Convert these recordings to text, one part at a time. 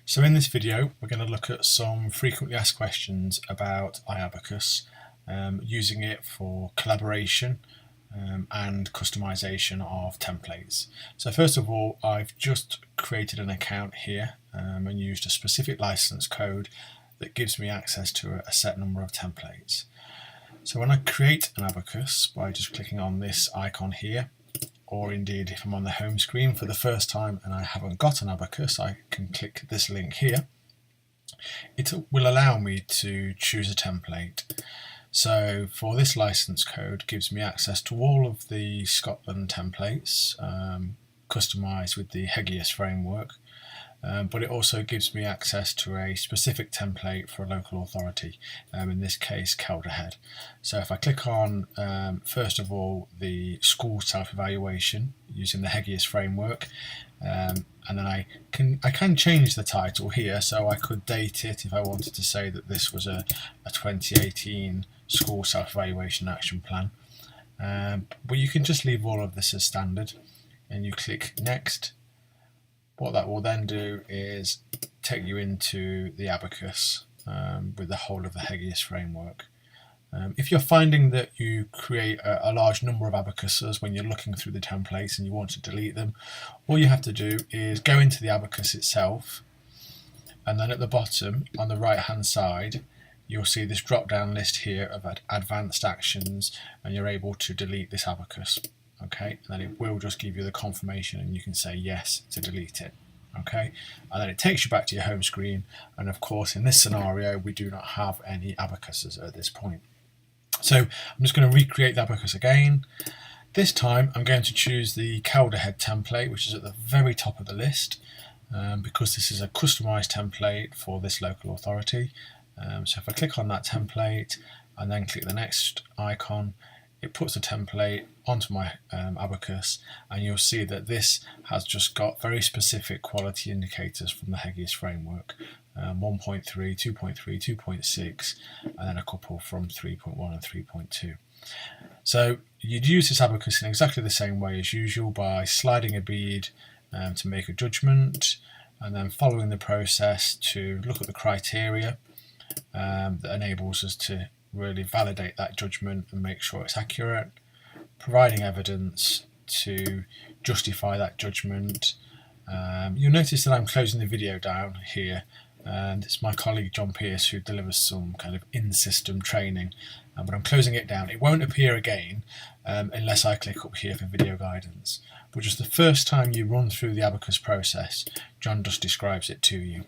So in this video we're going to look at some frequently asked questions about iAbacus, using it for collaboration and customization of templates. So first of all, I've just created an account here and used a specific license code that gives me access to a set number of templates. So when I create an Abacus by just clicking on this icon here, or indeed if I'm on the home screen for the first time and I haven't got an Abacus, I can click this link here. It will allow me to choose a template. So for this license code, gives me access to all of the Scotland templates, customized with the Hegius framework, but it also gives me access to a specific template for a local authority, in this case Calderhead. So if I click on first of all the school self-evaluation using the Hegius framework, and then I can change the title here, so I could date it if I wanted to say that this was a 2018 school self-evaluation action plan, but you can just leave all of this as standard and you click next. What that will then do is take you into the Abacus with the whole of the Hegius framework. If you're finding that you create a large number of abacuses when you're looking through the templates and you want to delete them, all you have to do is go into the abacus itself, and then at the bottom on the right hand side you'll see this drop down list here of advanced actions, and you're able to delete this abacus. Okay, and then it will just give you the confirmation and you can say yes to delete it. Okay, and then it takes you back to your home screen, and of course in this scenario we do not have any abacuses at this point. So I'm just going to recreate the abacus again. This time I'm going to choose the Calderhead template, which is at the very top of the list, because this is a customized template for this local authority. So if I click on that template and then click the next icon, it puts the template onto my abacus, and you'll see that this has just got very specific quality indicators from the Hegius framework, 1.3, 2.3, 2.6, and then a couple from 3.1 and 3.2. So you'd use this abacus in exactly the same way as usual by sliding a bead to make a judgment, and then following the process to look at the criteria that enables us to really validate that judgment and make sure it's accurate, providing evidence to justify that judgment. You'll notice that I'm closing the video down here, and it's my colleague John Pierce who delivers some kind of in-system training, but I'm closing it down. It won't appear again unless I click up here for video guidance, but just the first time you run through the abacus process, John just describes it to you.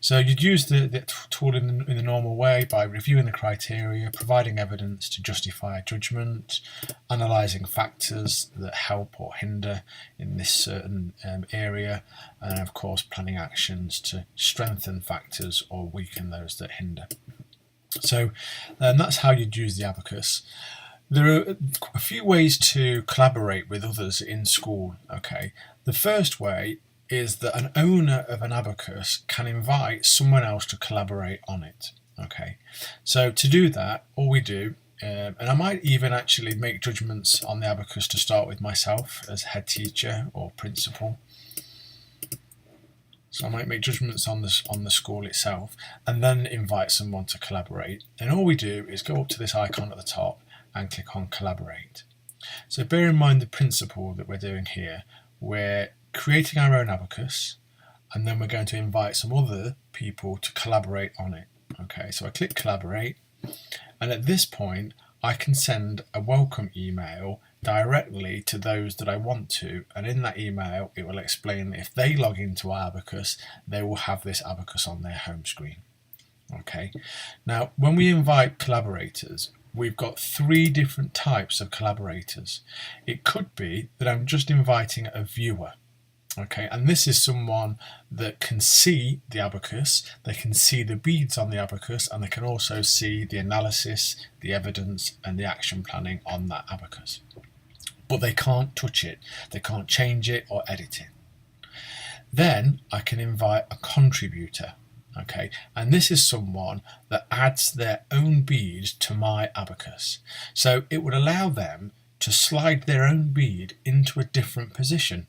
So you'd use the tool in the normal way by reviewing the criteria, providing evidence to justify a judgment, analysing factors that help or hinder in this certain area, and of course planning actions to strengthen factors or weaken those that hinder. So that's how you'd use the abacus. There are a few ways to collaborate with others in school. Okay, the first way is that an owner of an abacus can invite someone else to collaborate on it. Okay, so to do that, all we do, and I might even actually make judgments on the abacus to start with myself as head teacher or principal. So I might make judgments on the school itself and then invite someone to collaborate. And all we do is go up to this icon at the top and click on collaborate. So bear in mind the principle that we're doing here. We're creating our own abacus, and then we're going to invite some other people to collaborate on it. Okay, so I click collaborate, and at this point I can send a welcome email directly to those that I want to, and in that email it will explain that if they log into our abacus, they will have this abacus on their home screen. Okay, now when we invite collaborators, we've got three different types of collaborators. It could be that I'm just inviting a viewer. Okay, and this is someone that can see the abacus, they can see the beads on the abacus, and they can also see the analysis, the evidence, and the action planning on that abacus. But they can't touch it, they can't change it or edit it. Then I can invite a contributor. Okay, and this is someone that adds their own bead to my abacus. So it would allow them to slide their own bead into a different position.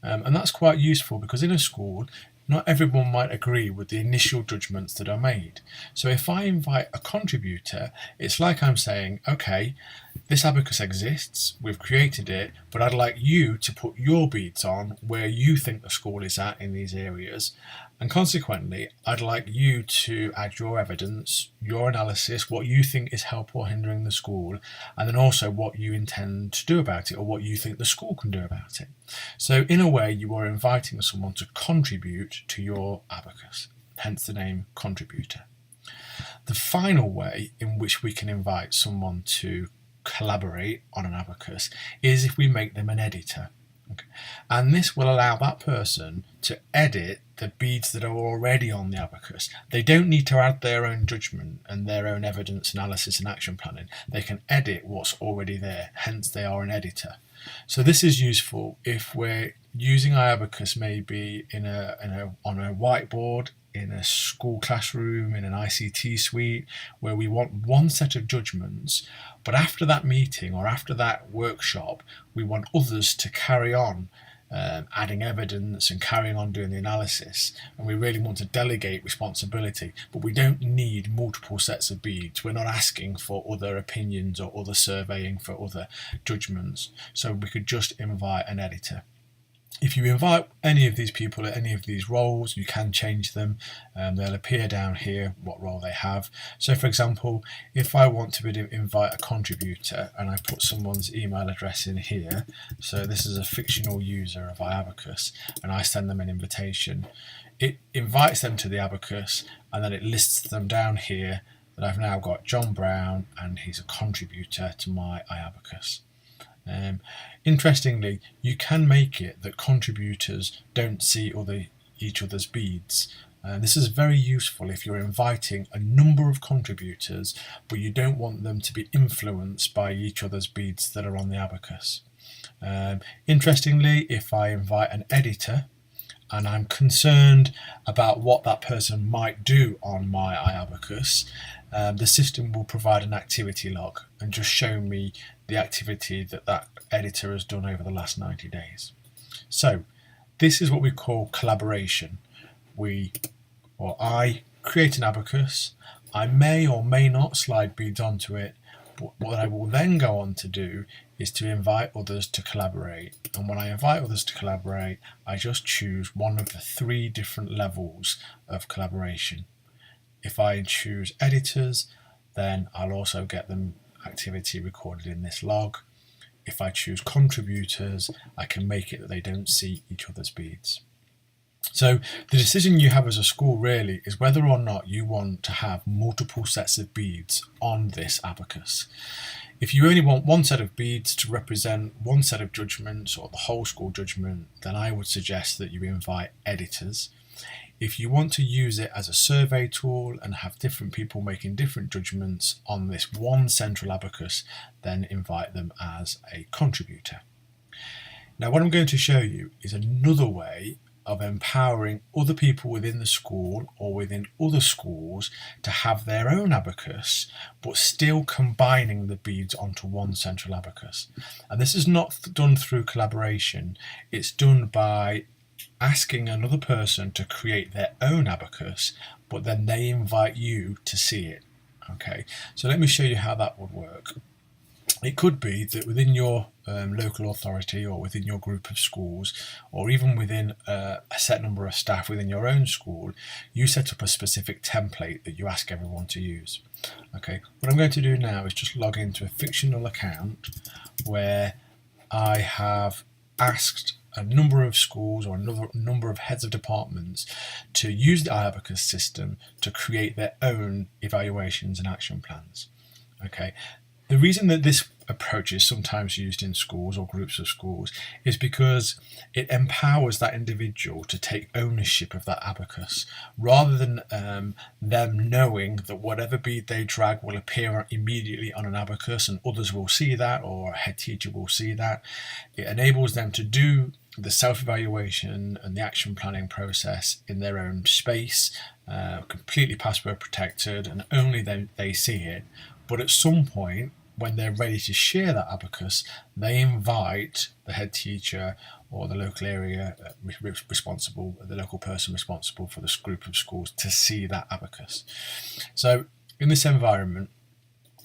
And that's quite useful because in a school, not everyone might agree with the initial judgments that are made. So if I invite a contributor, it's like I'm saying, okay, this abacus exists, we've created it, but I'd like you to put your beads on where you think the school is at in these areas. And consequently, I'd like you to add your evidence, your analysis, what you think is helpful or hindering the school, and then also what you intend to do about it or what you think the school can do about it. So in a way, you are inviting someone to contribute to your abacus, hence the name contributor. The final way in which we can invite someone to collaborate on an abacus is if we make them an editor. Okay. And this will allow that person to edit the beads that are already on the abacus. They don't need to add their own judgment and their own evidence analysis and action planning. They can edit what's already there, hence they are an editor. So this is useful if we're using iAbacus maybe on a whiteboard, in a school classroom, in an ICT suite, where we want one set of judgments, but after that meeting or after that workshop, we want others to carry on adding evidence and carrying on doing the analysis, and we really want to delegate responsibility, but we don't need multiple sets of beads. We're not asking for other opinions or other surveying for other judgments, so we could just invite an editor. If you invite any of these people at any of these roles, you can change them. They'll appear down here, what role they have. So for example, if I want to invite a contributor and I put someone's email address in here, so this is a fictional user of iAbacus, and I send them an invitation, it invites them to the abacus and then it lists them down here that I've now got John Brown and he's a contributor to my iAbacus. Interestingly, you can make it that contributors don't see each other's beads. This is very useful if you're inviting a number of contributors, but you don't want them to be influenced by each other's beads that are on the abacus. Interestingly, if I invite an editor, and I'm concerned about what that person might do on my iAbacus, the system will provide an activity log and just show me the activity that editor has done over the last 90 days. So this is what we call collaboration. I create an abacus. I may or may not slide beads onto it, but what I will then go on to do is to invite others to collaborate. And when I invite others to collaborate, I just choose one of the 3 different levels of collaboration. If I choose editors, then I'll also get them activity recorded in this log. If I choose contributors, I can make it that they don't see each other's beads. So the decision you have as a school really is whether or not you want to have multiple sets of beads on this abacus. If you only want one set of beads to represent one set of judgments or the whole school judgment, then I would suggest that you invite editors. If you want to use it as a survey tool and have different people making different judgments on this one central abacus, then invite them as a contributor. Now what I'm going to show you is another way of empowering other people within the school or within other schools to have their own abacus, but still combining the beads onto one central abacus. And this is not done through collaboration, it's done by asking another person to create their own abacus, but then they invite you to see it. Okay, so let me show you how that would work. It could be that within your local authority or within your group of schools, or even within a set number of staff within your own school, you set up a specific template that you ask everyone to use. Okay, what I'm going to do now is just log into a fictional account where I have asked a number of schools or a number of heads of departments to use the iAbacus system to create their own evaluations and action plans. Okay, the reason that this approach is sometimes used in schools or groups of schools is because it empowers that individual to take ownership of that abacus rather than them knowing that whatever bead they drag will appear immediately on an abacus and others will see that or a head teacher will see that. It enables them to do the self-evaluation and the action planning process in their own space, completely password protected, and only they see it. But at some point when they're ready to share that abacus, they invite the head teacher or the local area responsible, the local person responsible for this group of schools to see that abacus. So in this environment,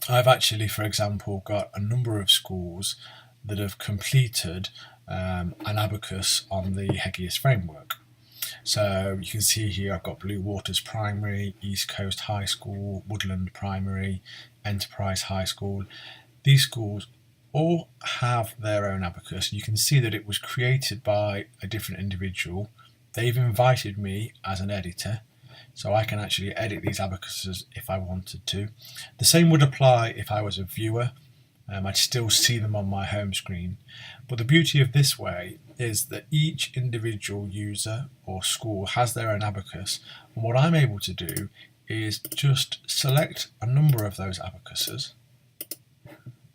I've actually, for example, got a number of schools that have completed an abacus on the Hegius framework. So you can see here I've got Blue Waters Primary, East Coast High School, Woodland Primary, Enterprise High School. These schools all have their own abacus. You can see that it was created by a different individual. They've invited me as an editor, so I can actually edit these abacuses if I wanted to. The same would apply if I was a viewer. I'd still see them on my home screen. But the beauty of this way is that each individual user or school has their own abacus. And what I'm able to do is just select a number of those abacuses,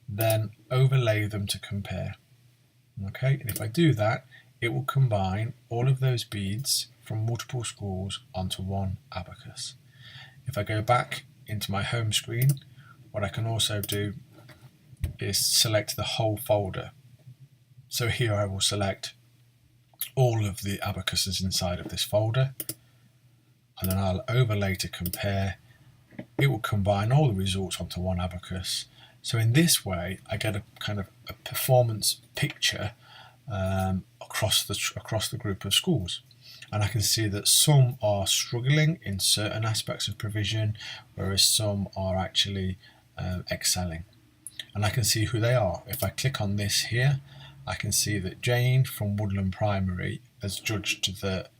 then overlay them to compare. Okay, and if I do that, it will combine all of those beads from multiple schools onto one abacus. If I go back into my home screen, what I can also do is select the whole folder. So here I will select all of the abacuses inside of this folder, and then I'll overlay to compare. It will combine all the results onto one abacus. So in this way, I get a kind of a performance picture across the group of schools. And I can see that some are struggling in certain aspects of provision, whereas some are actually excelling. And I can see who they are. If I click on this here, I can see that Jane from Woodland Primary has judged that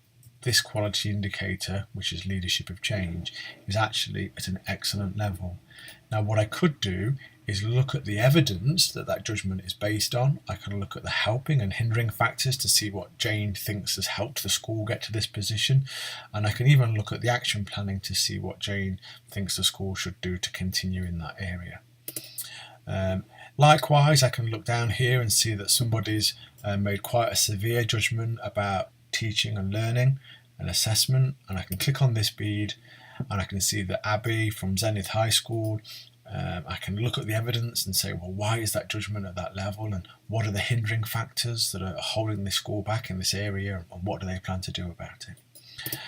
this quality indicator, which is leadership of change, is actually at an excellent level. Now what I could do is look at the evidence that that judgment is based on. I can look at the helping and hindering factors to see what Jane thinks has helped the school get to this position, and I can even look at the action planning to see what Jane thinks the school should do to continue in that area. Likewise, I can look down here and see that somebody's made quite a severe judgment about teaching and learning and assessment, and I can click on this bead and I can see that Abby from Zenith High School, I can look at the evidence and say, well, why is that judgment at that level, and what are the hindering factors that are holding this school back in this area, and what do they plan to do about it?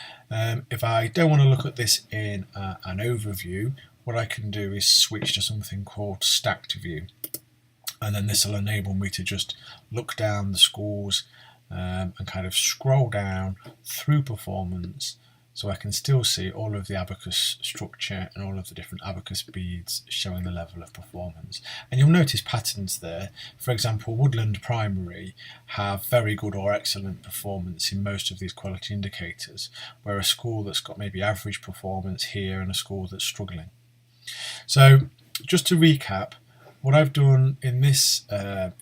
If I don't want to look at this in an overview, what I can do is switch to something called stacked view, and then this will enable me to just look down the schools and kind of scroll down through performance, so I can still see all of the abacus structure and all of the different abacus beads showing the level of performance. And you'll notice patterns there. For example, Woodland Primary have very good or excellent performance in most of these quality indicators, where a school that's got maybe average performance here and a school that's struggling. So just to recap, what I've done in this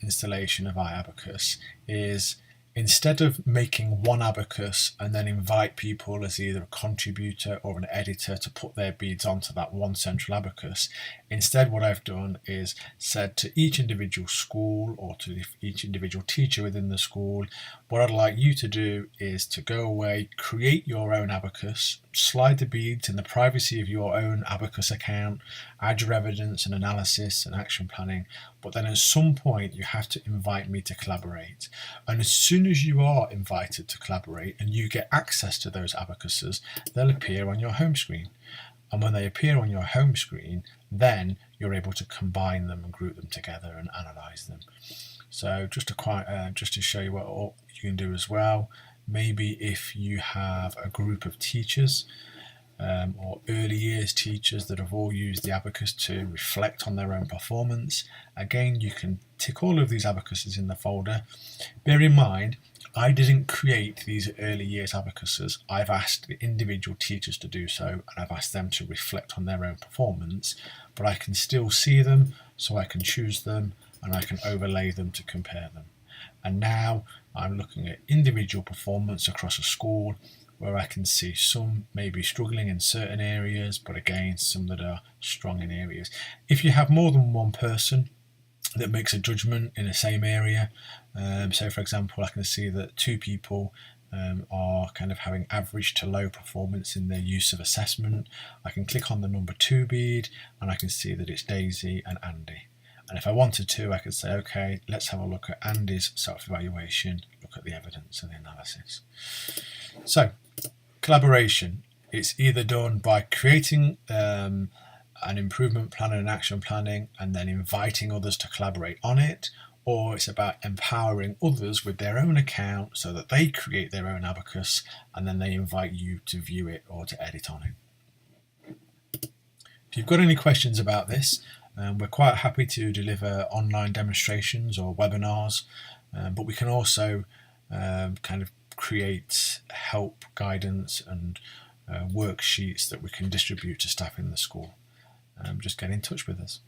installation of iAbacus is, instead of making one abacus and then invite people as either a contributor or an editor to put their beads onto that one central abacus, instead what I've done is said to each individual school or to each individual teacher within the school, what I'd like you to do is to go away, create your own abacus, slide the beads in the privacy of your own abacus account, add your evidence and analysis and action planning, but then at some point you have to invite me to collaborate. And as soon as you are invited to collaborate and you get access to those abacuses, they'll appear on your home screen. And when they appear on your home screen, then you're able to combine them and group them together and analyse them. So just to show you what you can do as well, maybe if you have a group of teachers or early years teachers that have all used the abacus to reflect on their own performance, again you can tick all of these abacuses in the folder. Bear in mind, I didn't create these early years abacuses. I've asked the individual teachers to do so, and I've asked them to reflect on their own performance, but I can still see them, so I can choose them and I can overlay them to compare them. And now I'm looking at individual performance across a school, where I can see some maybe struggling in certain areas, but again some that are strong in areas. If you have more than one person that makes a judgment in the same area, so for example I can see that two people are kind of having average to low performance in their use of assessment, I can click on the number 2 bead and I can see that it's Daisy and Andy. And if I wanted to, I could say, okay, let's have a look at Andy's self-evaluation, look at the evidence and the analysis. So, collaboration. It's either done by creating an improvement plan and an action planning and then inviting others to collaborate on it, or it's about empowering others with their own account so that they create their own abacus and then they invite you to view it or to edit on it. If you've got any questions about this, we're quite happy to deliver online demonstrations or webinars, but we can also kind of create help, guidance and worksheets that we can distribute to staff in the school. Just get in touch with us.